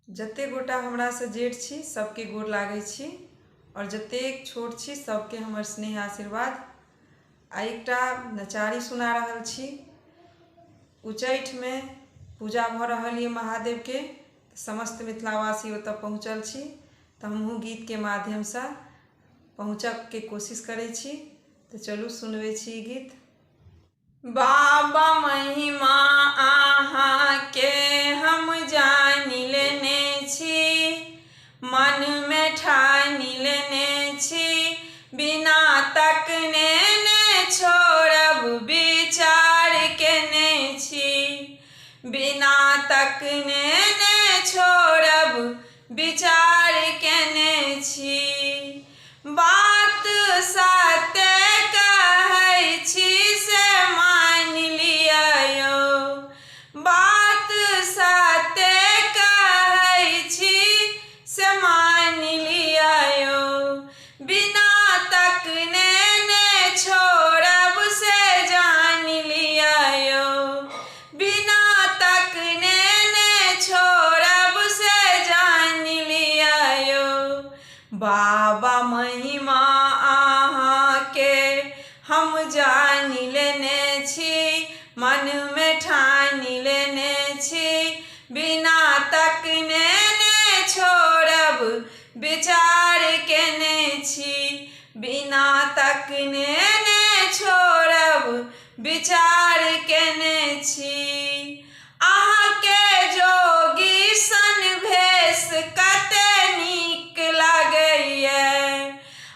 जते गोटा हमरा से जेठ छी सबके गोर लागै छी और जतेक छोट छी सबके हमर स्नेह आशीर्वाद। आ एकटा नचारी सुना रहल छी। उच्चैठ में पूजा भ रहल है महादेव के, समस्त मिथिलावासी ओतऽ पहुँचल छी तऽ हमहूँ गीत के माध्यम से पहुँचब के कोशिश करै छी। तो चलू सुनबै छी ई गीत। बाबा महिमा आहाँ के हम जानि लेने छी, मन में ठानि लेने छी, बिना तकने ने छोड़ब विचार केने छी, बिना तकने ने छोड़ब विचार केने छी। बात सत्य कहै छी से मान लियौ, बात सत्य कहै छी से मान लियौ, बिना तकने ने छोड़ब से जान लियौ, बिना तकने ने छोड़ब से जान लियौ। बाबा महिमा आहाँ के हम जानि लेने छी, मन में ठानि लेने छी, बिना तकने ने छोड़ब विचार केने छी, बिना तकने ने छोड़ब विचार केने छी। आहाँ के जोगी सन भेष कते नीक लागैये,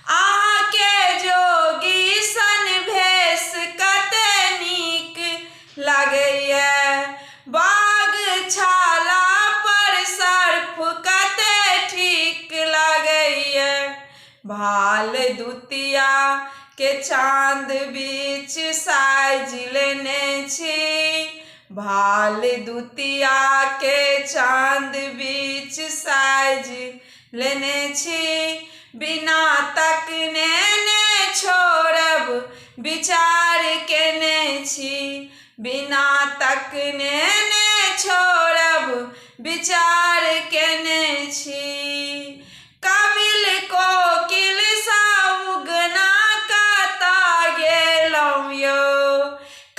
आहाँ के जोगी सन भेष कते नीक लागैये, बाघ छाला पर सर्प कते ठीक लागैये, भाल दुतिया के चाँद बीच साइज लेने छी, भाल दुतिया के चाँद बीच साइज लेने छी, बिना तकने ने छोड़ब विचार केने छी, बिना तकने ने छोड़ब विचार केने छी। कबिल कोकिल सा उगना कतऽ गेलौं यौ,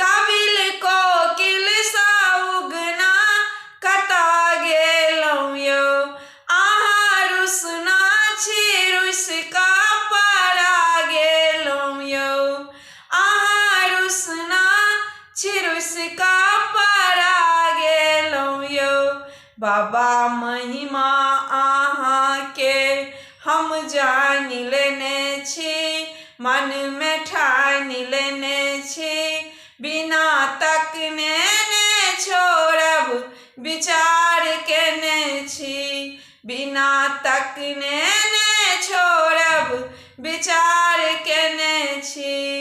कबिल कोकिल सा उगना कतऽ गेलौं यौ, आहाँ रुसना छी रुस कऽ परा गेलौं यौ, आहाँ रुसना छी रुस कऽ परा गेलौं यौ। बाबा महिमा आहाँ के हम जानि लेने छी, मन में ठानि लेने छी, बिना तकने ने छोड़ब विचार केने छी, बिना तकने ने छोड़ब विचार केने छी।